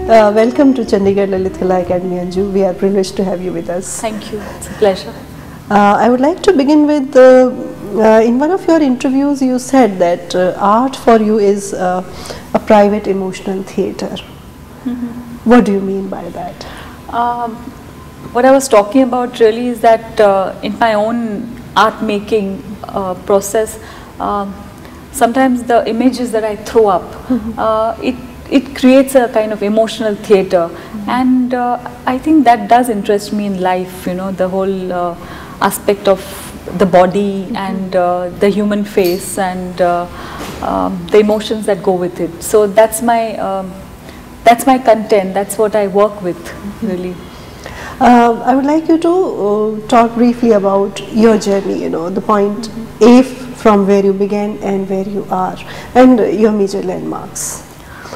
Welcome to Chandigarh Lalit Kala Akademi, Anju. We are privileged to have you with us. Thank you. It's a pleasure. I would like to begin with, in one of your interviews you said that art for you is a private emotional theatre. What do you mean by that? What I was talking about really is that in my own art making process, sometimes the images that I throw up, it creates a kind of emotional theatre, and I think that does interest me in life, you know, the whole aspect of the body and the human face and the emotions that go with it. So that's my content, that's what I work with, really. I would like you to talk briefly about your journey, you know, the point A from where you began and where you are, and your major landmarks.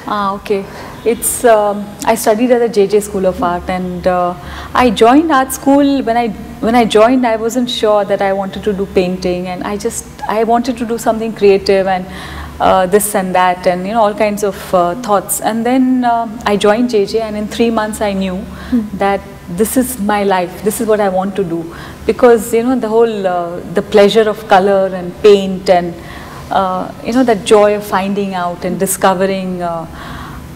Okay. It's I studied at the JJ School of Art, and I joined art school. When I joined, I wasn't sure that I wanted to do painting, and I wanted to do something creative and this and that, and you know, all kinds of thoughts. And then I joined JJ, and in 3 months I knew that this is my life. This is what I want to do, because you know, the whole the pleasure of color and paint and you know, that joy of finding out and discovering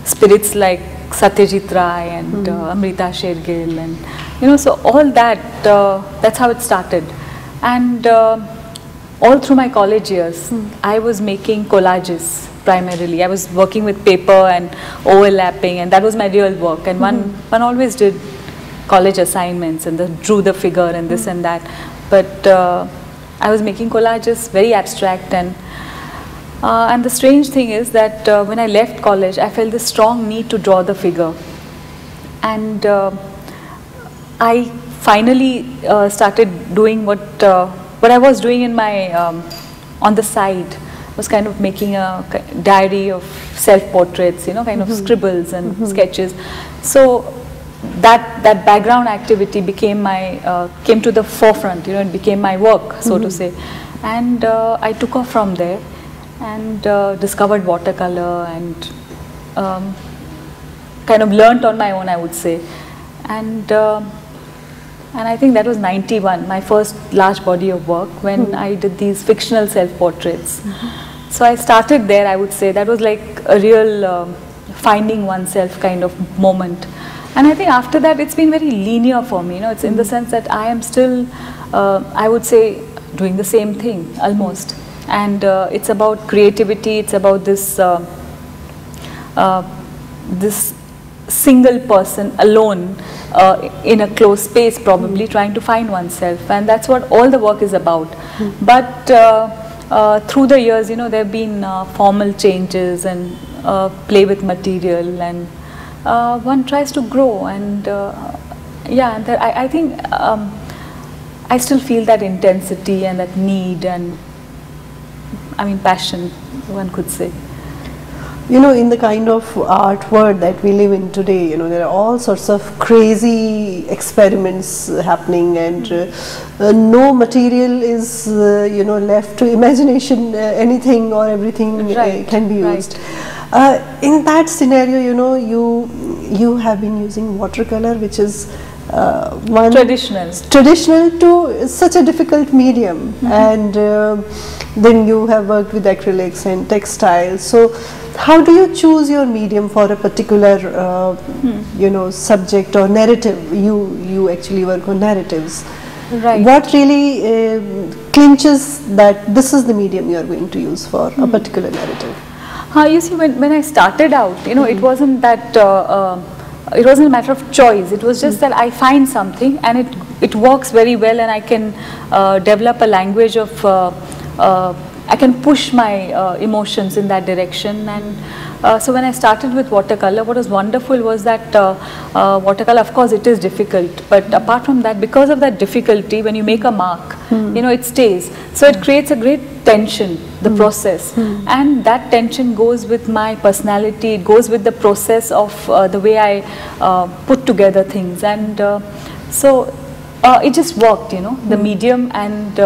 spirits like Satyajit Ray and Amrita Sher-Gil, and you know, so all that, that's how it started. And all through my college years, I was making collages primarily. I was working with paper and overlapping, and that was my real work. And one always did college assignments and drew the figure and this and that, but I was making collages, very abstract. And the strange thing is that when I left college, I felt this strong need to draw the figure, and I finally started doing what I was doing in my on the side. Was kind of making a diary of self-portraits, you know, kind of scribbles and sketches. So that background activity became my came to the forefront. You know, it became my work, so to say, and I took off from there and discovered watercolor and kind of learnt on my own, I would say, and I think that was 91, my first large body of work, when I did these fictional self-portraits. So I started there, I would say. That was like a real finding oneself kind of moment. And I think after that it's been very linear for me, you know, it's in the sense that I am still, I would say, doing the same thing almost. And it's about creativity, it's about this this single person alone in a closed space, probably trying to find oneself, and that's what all the work is about. But through the years, you know, there have been formal changes and play with material, and one tries to grow, and yeah, and I think I still feel that intensity and that need, and I mean passion, one could say. You know, in the kind of art world that we live in today, you know, there are all sorts of crazy experiments happening, and no material is, you know, left to imagination. Anything or everything can be used. In that scenario, you know, you have been using watercolor, which is one traditional to such a difficult medium, and then you have worked with acrylics and textiles. So how do you choose your medium for a particular you know, subject or narrative? You actually work on narratives, right? What really clinches that this is the medium you are going to use for a particular narrative? You see, when I started out, you know, it wasn't that it wasn't a matter of choice. It was just that I find something and it works very well, and I can develop a language of I can push my emotions in that direction. And so when I started with watercolor, what was wonderful was that watercolor, of course it is difficult, but apart from that, because of that difficulty, when you make a mark, you know, it stays. So it creates a great tension, the process, and that tension goes with my personality, it goes with the process of the way I put together things, and so it just worked, you know, the medium and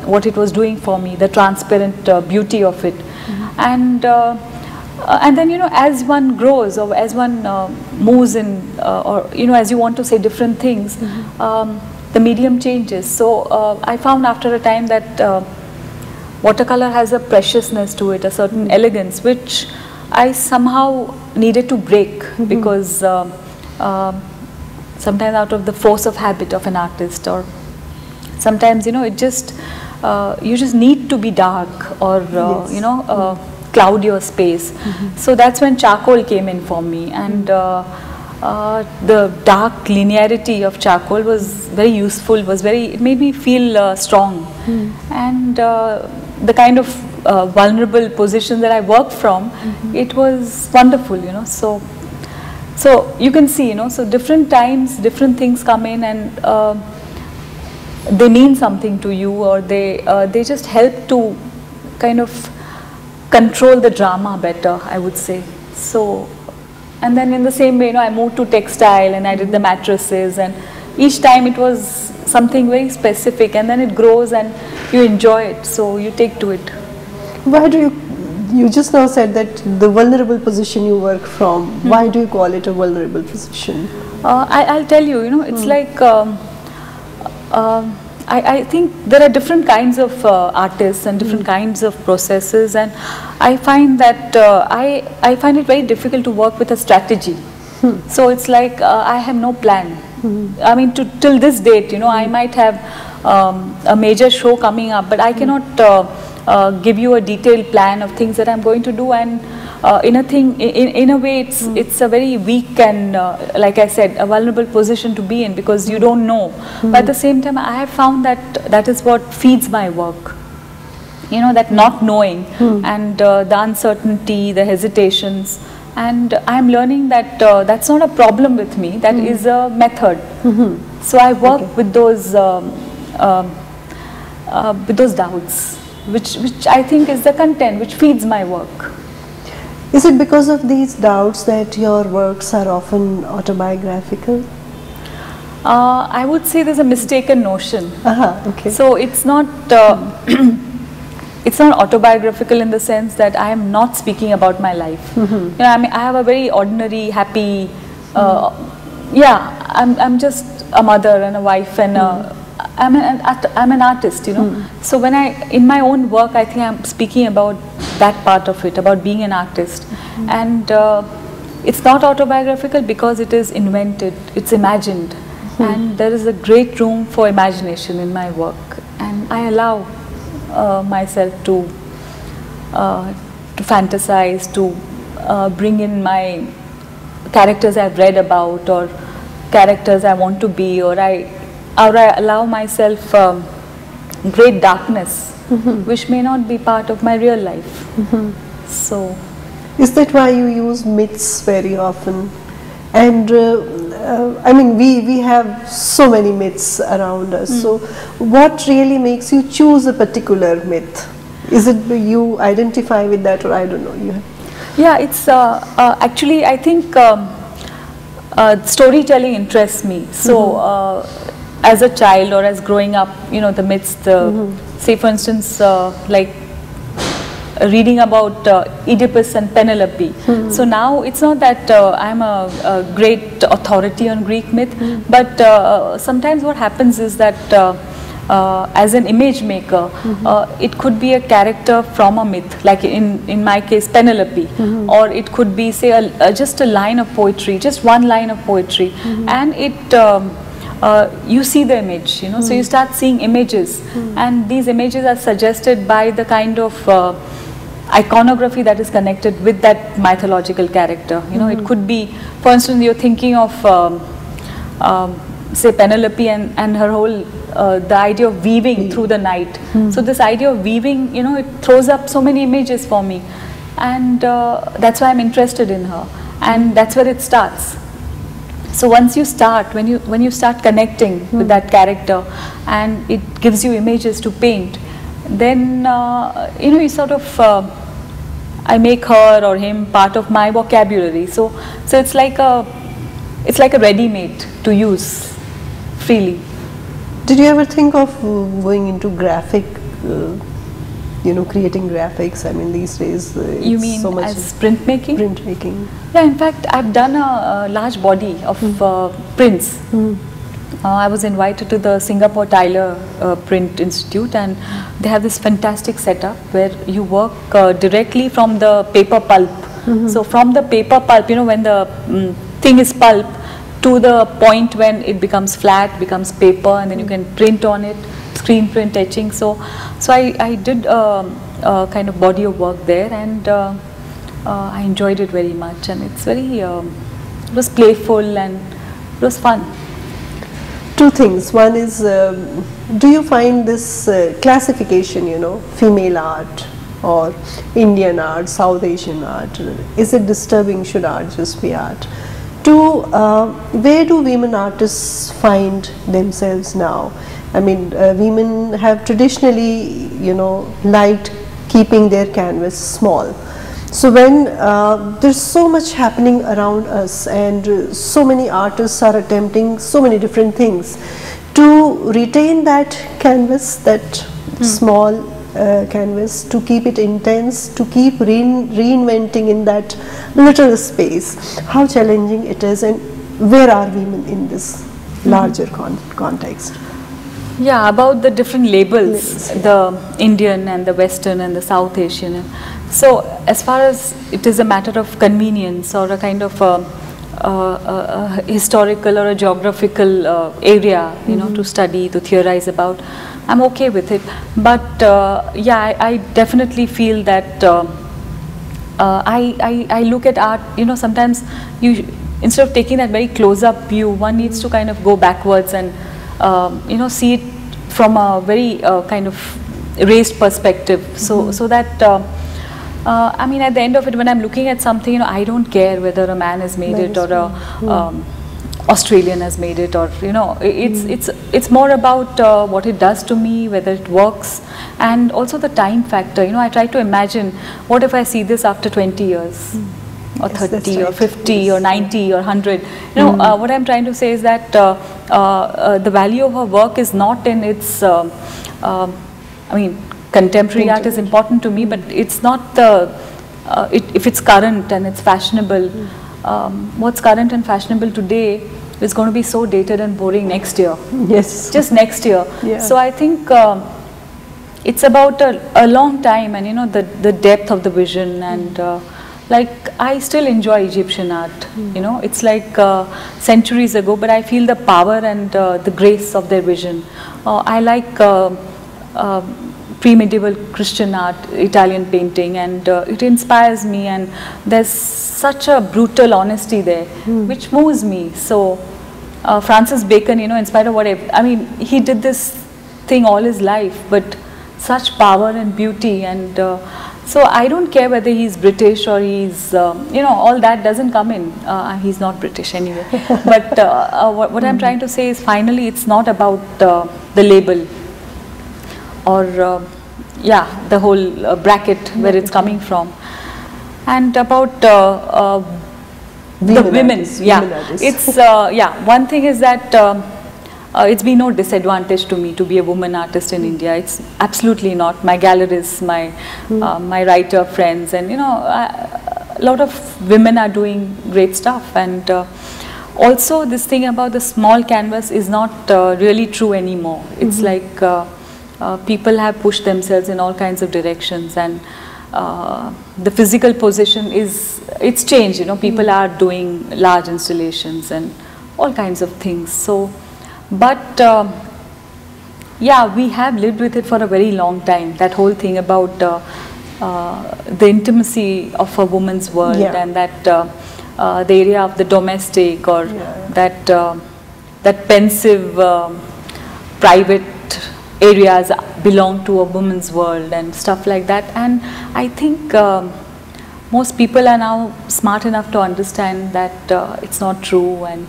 what it was doing for me, the transparent beauty of it. And And then, as one grows, or as one moves in, or as you want to say different things, the medium changes. So I found after a time that watercolor has a preciousness to it, a certain elegance, which I somehow needed to break, because sometimes out of the force of habit of an artist, or sometimes it just you just need to be dark, or cloud your space. So that's when charcoal came in for me, and the dark linearity of charcoal was very useful, it made me feel strong, and the kind of vulnerable position that I worked from, it was wonderful, so you can see, so different times, different things come in, and they mean something to you, or they just help to kind of control the drama better, I would say. So, and then in the same way, I moved to textile, and I did the mattresses, and each time it was something very specific, and then it grows and you enjoy it, so you take to it. Why do you just now said that the vulnerable position you work from, why do you call it a vulnerable position? I'll tell you, it's like, I think there are different kinds of artists and different kinds of processes, and I find that I find it very difficult to work with a strategy. So it's like I have no plan. I mean, till this date, I might have a major show coming up, but I cannot give you a detailed plan of things that I'm going to do, and in a way it's a very weak and like I said, a vulnerable position to be in, because you don't know. But at the same time, I have found that is what feeds my work, that not knowing, and the uncertainty, the hesitations, and I'm learning that that's not a problem with me, that is a method. So I work with those doubts, which I think is the content which feeds my work. Is it because of these doubts that your works are often autobiographical? I would say there's a mistaken notion. Okay. So it's not it's not autobiographical in the sense that I am not speaking about my life. I mean, I have a very ordinary, happy. I'm just a mother and a wife, and I'm an artist. So when in my own work, I think I'm speaking about that part of it, about being an artist, and it's not autobiographical because it is invented, it's imagined, and there is a great room for imagination in my work, and I allow myself to fantasize, to bring in my characters I've read about, or characters I want to be, or I allow myself great darkness, which may not be part of my real life. So, is that why you use myths very often? And I mean, we have so many myths around us. So, what really makes you choose a particular myth? Is it you identify with that, or I don't know? Yeah, it's actually, I think storytelling interests me. So, as a child or as growing up, the myths, say for instance, like reading about Oedipus and Penelope. So now it's not that I'm a great authority on Greek myth, but sometimes what happens is that as an image maker, it could be a character from a myth, like in my case Penelope, or it could be, say, just a line of poetry, just one line of poetry, and it you see the image, so you start seeing images, and these images are suggested by the kind of iconography that is connected with that mythological character. It could be, for instance, you're thinking of say Penelope and her whole the idea of weaving through the night. So this idea of weaving, it throws up so many images for me, and that's why I'm interested in her, and that's where it starts. So once you start, when you start connecting with that character, and it gives you images to paint, then you sort of I make her or him part of my vocabulary. So it's like a ready-made to use freely. Did you ever think of going into graphic you know, creating graphics? I mean, these days You mean so much as printmaking? printmaking. Yeah, in fact, I've done a large body of prints. I was invited to the Singapore Tyler Print Institute, and they have this fantastic setup where you work directly from the paper pulp. So from the paper pulp, you know, when the thing is pulp, to the point when it becomes flat, becomes paper, and then you can print on it, screen print etching. So I did a kind of body of work there, and I enjoyed it very much, and it's very, it was playful and it was fun. Two things. One is, do you find this classification, you know, female art or Indian art, South Asian art, is it disturbing? Should art just be art? Two, where do women artists find themselves now? I mean, women have traditionally, you know, liked keeping their canvas small. So when there's so much happening around us, and so many artists are attempting so many different things, to retain that canvas, that small canvas, to keep it intense, to keep reinventing in that little space, how challenging it is, and where are women in this larger context? Yeah, about the different labels, the Indian and the Western and the South Asian. So as far as it is a matter of convenience or a kind of a historical or a geographical area, you know, to study, to theorize about, I'm okay with it. But yeah, I definitely feel that I look at art, you know, sometimes instead of taking that very close-up view, one needs to kind of go backwards and you know, see it from a very kind of raised perspective. So that I mean, at the end of it, when I'm looking at something, you know, I don't care whether a man has made it or a Australian has made it, or, you know, it's more about what it does to me, whether it works, and also the time factor. You know, I try to imagine, what if I see this after 20 years? Or 30 or 50 or 90 or 100. You know, what I'm trying to say is that the value of her work is not in its, I mean, contemporary art is important to me, but it's not the, if it's current and it's fashionable, what's current and fashionable today is going to be so dated and boring next year. Yes. Just next year. Yeah. So I think it's about a long time, and, you know, the depth of the vision, and like, I still enjoy Egyptian art, you know, it's like centuries ago, but I feel the power and the grace of their vision. I like pre-medieval Christian art, Italian painting, and it inspires me, and there's such a brutal honesty there, which moves me. So Francis Bacon, you know, in spite of whatever, I mean, he did this thing all his life, but such power and beauty, and so I don't care whether he's British or he's, you know, all that doesn't come in. He's not British anyway. But what I'm trying to say is, finally, it's not about the label or, yeah, the whole bracket where it's coming from. And about the women, yeah, it's, yeah, one thing is that it's been no disadvantage to me to be a woman artist in India. It's absolutely not. My gallerists, my my writer friends, and, you know, a lot of women are doing great stuff. And also, this thing about the small canvas is not really true anymore. It's like people have pushed themselves in all kinds of directions, and the physical position it's changed. You know, people are doing large installations and all kinds of things. So. But yeah, we have lived with it for a very long time, that whole thing about the intimacy of a woman's world, and that the area of the domestic, or that that pensive private areas belong to a woman's world and stuff like that. And I think most people are now smart enough to understand that it's not true, and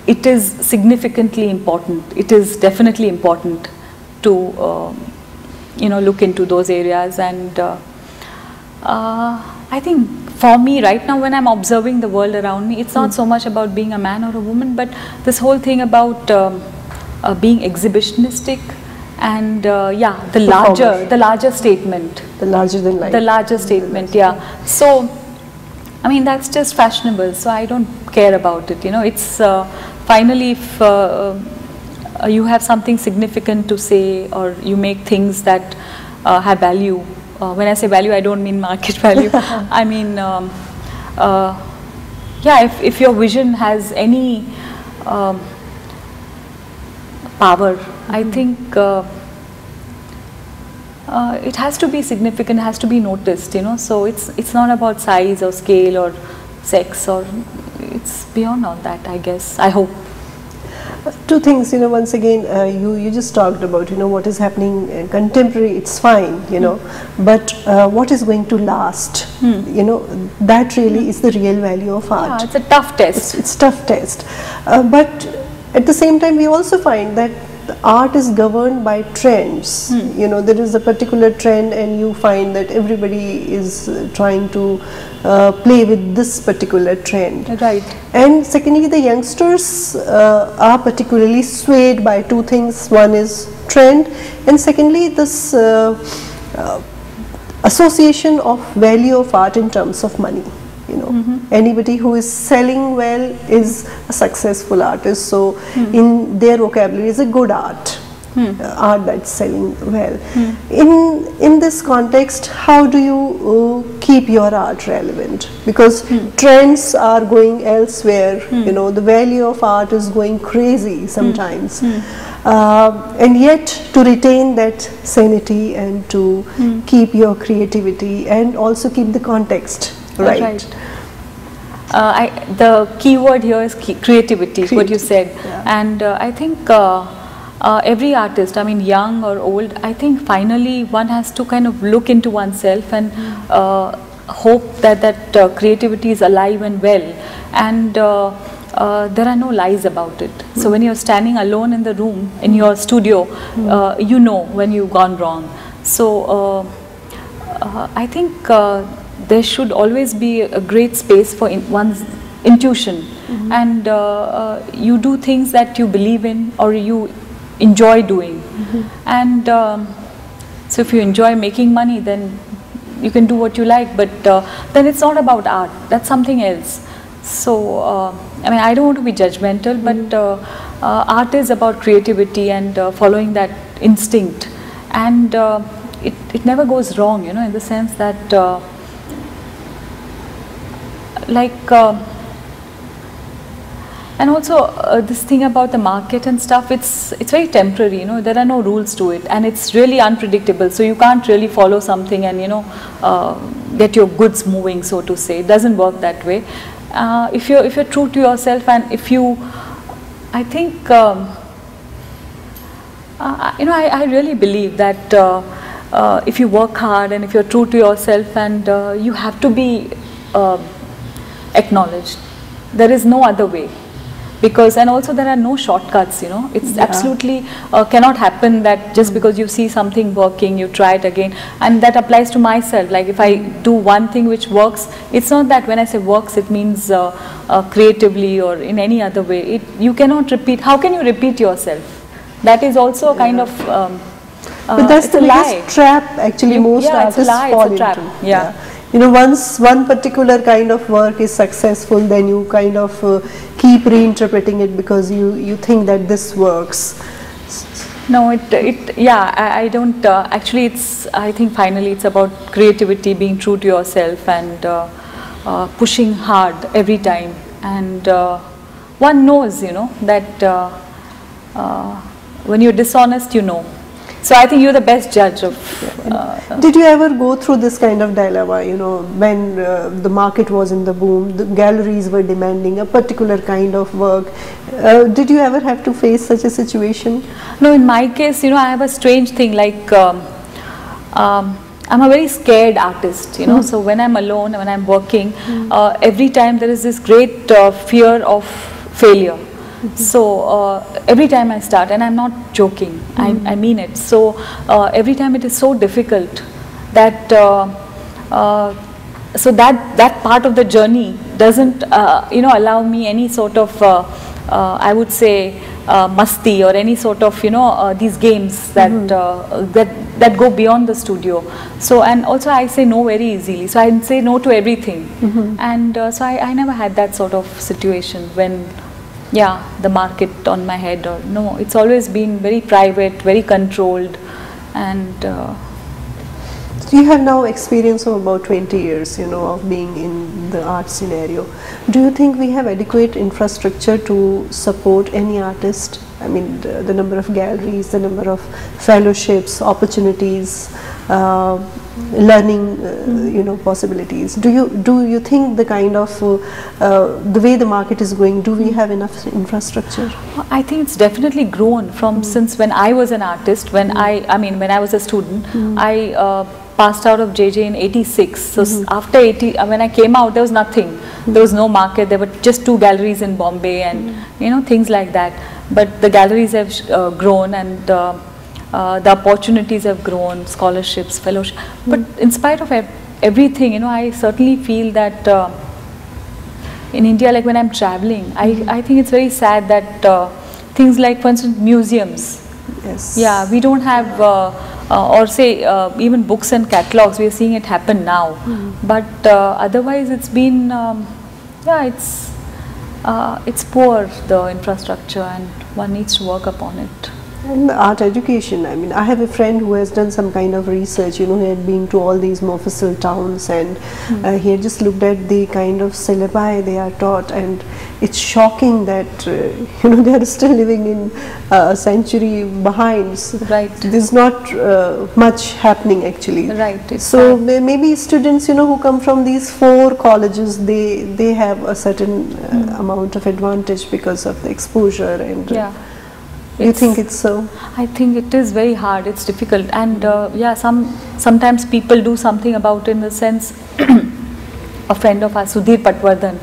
it is significantly important. It is definitely important to you know, look into those areas. And I think for me right now, when I'm observing the world around me, it's not so much about being a man or a woman, but this whole thing about being exhibitionistic and yeah, Performer. the larger statement. The larger than life. The larger statement, yeah. So, I mean, that's just fashionable, so I don't care about it, you know. It's finally, if you have something significant to say, or you make things that have value. When I say value, I don't mean market value. I mean, yeah, if your vision has any power, I think it has to be significant, has to be noticed, you know. So it's not about size or scale or sex, or it's beyond all that, I guess. I hope. Two things, you know. Once again, you just talked about, you know, what is happening contemporary. It's fine, you know, but what is going to last? You know, that really is the real value of art. Yeah, it's a tough test. It's tough test, but at the same time, we also find that art is governed by trends. You know, there is a particular trend, and you find that everybody is trying to play with this particular trend. Right. And secondly, the youngsters are particularly swayed by two things. One is trend, and secondly, this association of value of art in terms of money. You know, anybody who is selling well is a successful artist. So, in their vocabulary, is a good art, art that's selling well. In this context, how do you keep your art relevant? Because trends are going elsewhere. You know, the value of art is going crazy sometimes, and yet to retain that sanity and to keep your creativity and also keep the context. Right. The key word here is creativity, what you said. Yeah. And I think every artist, I mean young or old, I think finally one has to kind of look into oneself and hope that creativity is alive and well, and there are no lies about it. So when you're standing alone in the room, in your studio, you know when you've gone wrong. So I think there should always be a great space for one's intuition, and you do things that you believe in or you enjoy doing, and so if you enjoy making money, then you can do what you like, but then it's not about art, that's something else. So I mean, I don't want to be judgmental, but art is about creativity and following that instinct, and it never goes wrong, you know, in the sense that and also this thing about the market and stuff, it's very temporary, you know. There are no rules to it, and it's really unpredictable, so you can't really follow something and, you know, get your goods moving, so to say. It doesn't work that way. If you're true to yourself, and if you, I think you know, I really believe that if you work hard and if you're true to yourself, and you have to be acknowledged. There is no other way, because, and also there are no shortcuts, you know. It's absolutely cannot happen that just because you see something working, you try it again. And that applies to myself. Like if I do one thing which works, it's not that when I say works, it means creatively or in any other way. You cannot repeat. How can you repeat yourself? That is also a kind of but that's the biggest trap actually most artists fall into. Yeah. You know, once one particular kind of work is successful, then you kind of keep reinterpreting it because you think that this works. No, yeah, I don't, actually it's, I think finally it's about creativity, being true to yourself, and pushing hard every time, and one knows, you know, that when you're dishonest, you know. So I think you're the best judge of. Did you ever go through this kind of dilemma? You know, when the market was in the boom, the galleries were demanding a particular kind of work. Did you ever have to face such a situation? No, in my case, you know, I have a strange thing. Like, I'm a very scared artist. You know, so when I'm alone, when I'm working, every time there is this great fear of failure. So every time I start, and I'm not joking, I mean it. So every time it is so difficult that so that part of the journey doesn't you know, allow me any sort of I would say masti or any sort of these games that that go beyond the studio. So, and also I say no very easily, so I say no to everything. And so I never had that sort of situation when the market on my head, or no, it's always been very private, very controlled. And you have now experience of about 20 years, of being in the art scenario. Do you think we have adequate infrastructure to support any artist? I mean, the number of galleries, the number of fellowships, opportunities, learning, possibilities. Do you think the kind of the way the market is going, do we have enough infrastructure? I think it's definitely grown from since when I was an artist. When when I was a student, I passed out of JJ in '86. So after 80, when I came out, there was nothing. There was no market. There were just 2 galleries in Bombay, and things like that. But the galleries have grown, and the opportunities have grown, scholarships, fellowship. But in spite of everything, I certainly feel that in India, like when I'm traveling, I think it's very sad that things like, for instance, museums. Yes. Yeah, we don't have, or say even books and catalogs. We are seeing it happen now. But otherwise, it's been, it's poor, the infrastructure, and one needs to work upon it. And art education, I mean, I have a friend who has done some kind of research, he had been to all these Mofussil towns, and he had just looked at the kind of syllabi they are taught, and it's shocking that, they are still living in a century behind. Right. There's not much happening actually. Right. So maybe students, who come from these 4 colleges, they have a certain amount of advantage because of the exposure and... You think it's so? I think it is very hard. It's difficult, and sometimes people do something about it, in the sense. A friend of ours, Sudhir Patwardhan.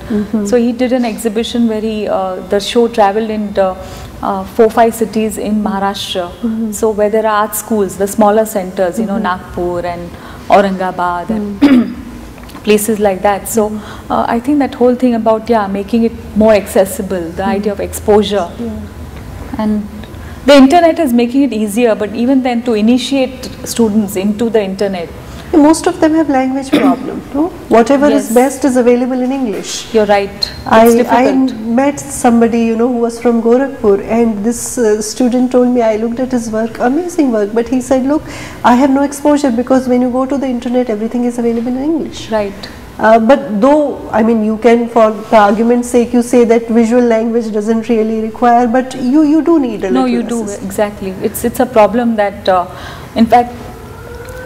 So he did an exhibition where the show travelled in 4-5 cities in Maharashtra. So where there are art schools, the smaller centres, Nagpur and Aurangabad and places like that. So I think that whole thing about making it more accessible, the idea of exposure, and the internet is making it easier, but even then to initiate students into the internet. Most of them have language problem, no? Whatever is best is available in English. You're right. I met somebody, who was from Gorakhpur, and this student told me, I looked at his work, amazing work, but he said, look, I have no exposure because when you go to the internet, everything is available in English. Right. But though, I mean, you can, for the argument's sake, you say that visual language doesn't really require, but you do need a little. No, you do, exactly. It's a problem that, in fact,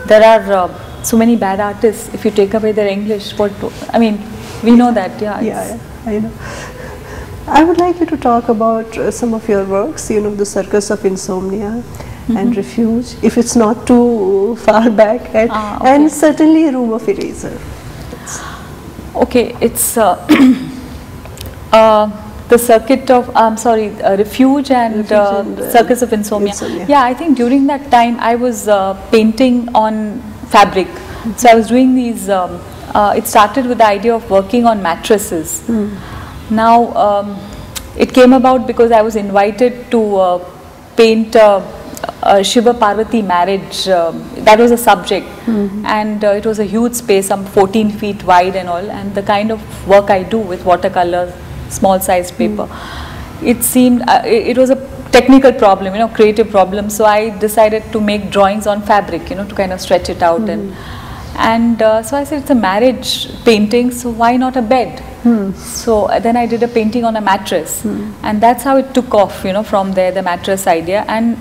there are so many bad artists. If you take away their English, we know that, Yeah, I know. I would like you to talk about some of your works, the Circus of Insomnia and Refuge, if it's not too far back, and certainly A Room of Eraser. Okay, it's the circuit of, Refuge and Circus of Insomnia. Yeah, I think during that time I was painting on fabric. So I was doing these, it started with the idea of working on mattresses. Now, it came about because I was invited to paint Shiva Parvati marriage. That was a subject, and it was a huge space, some 14 feet wide and all, and the kind of work I do with watercolor, small sized paper, it seemed it was a technical problem, creative problem. So I decided to make drawings on fabric, to kind of stretch it out, and so I said, it's a marriage painting, so why not a bed? So then I did a painting on a mattress, and that's how it took off, from there, the mattress idea. And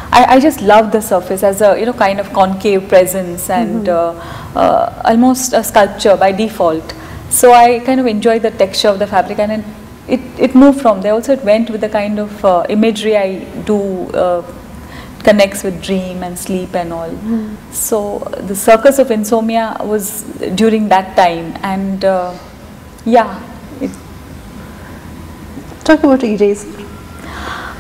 I just love the surface as a kind of concave presence, and almost a sculpture by default. So I kind of enjoyed the texture of the fabric, and it moved from there. Also, it went with the kind of imagery I do, connects with dream and sleep and all. So the Circus of Insomnia was during that time, and talk about Eraser.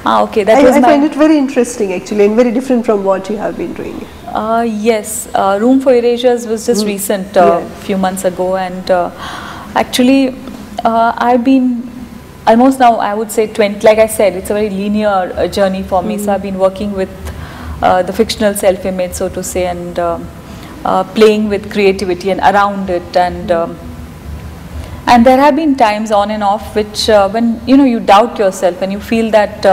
Okay, that was I find it very interesting actually, and very different from what you have been doing. Yes, Room for Erasures was just recent, few months ago, and actually I've been almost now I would say 20, like I said, it's a very linear journey for me. So I've been working with the fictional self-image, so to say, and playing with creativity and around it, and there have been times on and off which when you doubt yourself and you feel that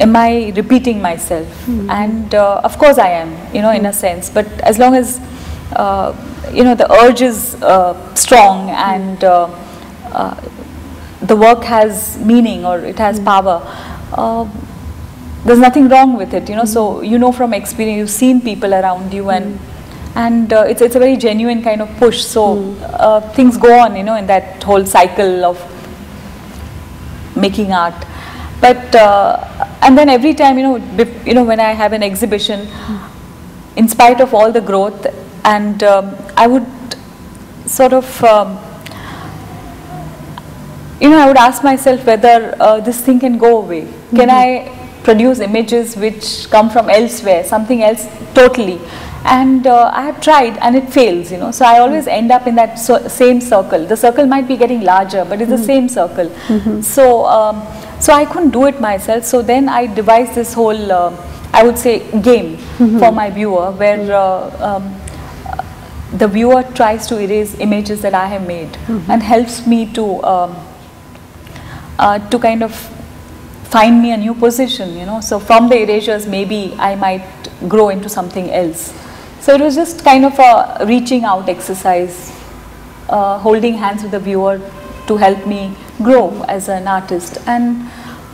am I repeating myself? And of course I am, in a sense, but as long as the urge is strong and the work has meaning or it has power, there's nothing wrong with it, so from experience, you've seen people around you, and it's a very genuine kind of push, so things go on, in that whole cycle of making art. But and then every time, when I have an exhibition, in spite of all the growth, and I would sort of I would ask myself whether this thing can go away. Can I produce images which come from elsewhere, something else totally? And I have tried, and it fails, so I always end up in that same circle. The circle might be getting larger, but it's the same circle. So I couldn't do it myself, so then I devised this whole I would say game for my viewer, where the viewer tries to erase images that I have made, and helps me to kind of find me a new position, so from the erasures maybe I might grow into something else. So it was just kind of a reaching out exercise, holding hands with the viewer to help me grow as an artist. And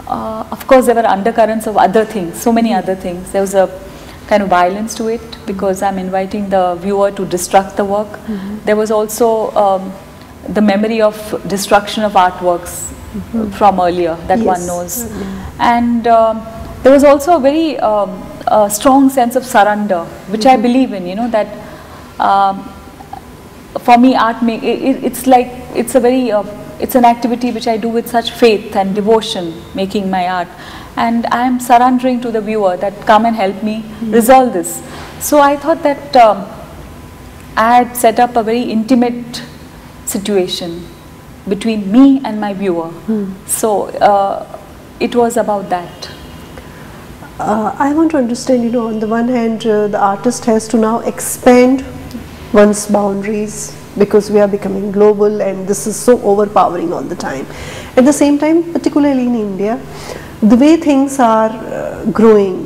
of course there were undercurrents of other things, so many other things. There was a kind of violence to it because I'm inviting the viewer to destruct the work. There was also the memory of destruction of artworks from earlier that one knows. And there was also a very strong sense of surrender, which I believe in, that for me art, it's an activity which I do with such faith and devotion, making my art. And I am surrendering to the viewer that come and help me resolve this. So I thought that I had set up a very intimate situation between me and my viewer. So it was about that. I want to understand, on the one hand, the artist has to now expand one's boundaries because we are becoming global and this is so overpowering all the time. At the same time, particularly in India, the way things are growing,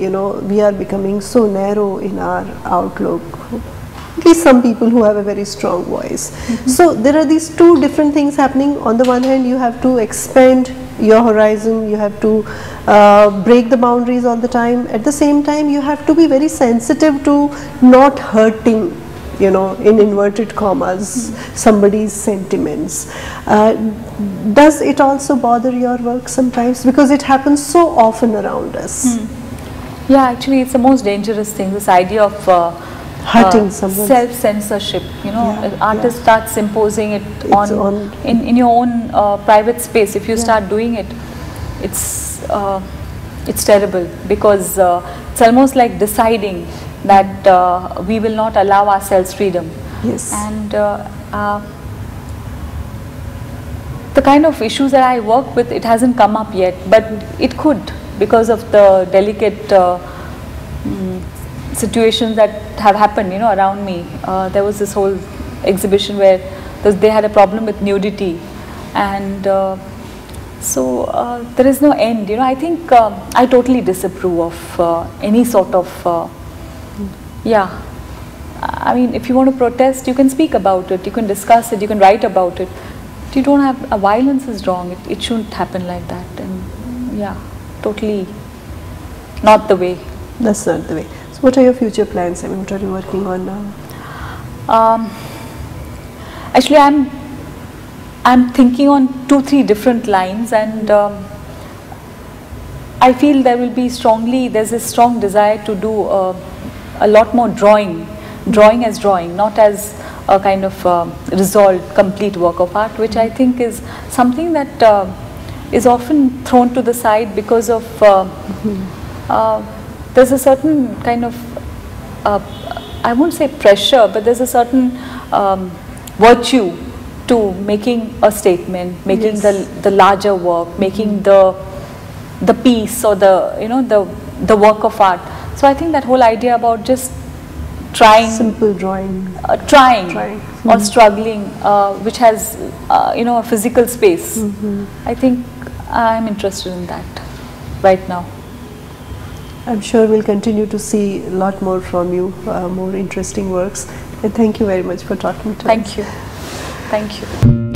we are becoming so narrow in our outlook. At least some people who have a very strong voice. So there are these two different things happening. On the one hand, you have to expand your horizon, you have to break the boundaries all the time. At the same time, you have to be very sensitive to not hurting, in inverted commas, somebody's sentiments. Does it also bother your work sometimes? Because it happens so often around us. Yeah, actually it's the most dangerous thing, this idea of hurting someone. Self-censorship, an artist starts imposing it on in your own private space. If you start doing it, it's terrible, because it's almost like deciding that we will not allow ourselves freedom. And the kind of issues that I work with, it hasn't come up yet, but it could, because of the delicate situations that have happened, around me. There was this whole exhibition where they had a problem with nudity, and so there is no end. I think I totally disapprove of any sort of I mean, if you want to protest, you can speak about it, you can discuss it, you can write about it. But you don't have, violence is wrong, it shouldn't happen like that. And totally not the way. That's not the way. So what are your future plans? I mean, what are you working on now? Actually, I'm thinking on 2-3 different lines, and I feel there's a strong desire to do a lot more drawing as drawing, not as a kind of resolved, complete work of art, which I think is something that is often thrown to the side because of there's a certain kind of I won't say pressure, but there's a certain virtue to making a statement, making Yes. the larger work, making the piece or the work of art. So I think that whole idea about just trying, Simple drawing. trying or struggling, which has a physical space. I think I'm interested in that right now. I'm sure we'll continue to see a lot more from you, more interesting works. And thank you very much for talking to us. Thank you. Thank you.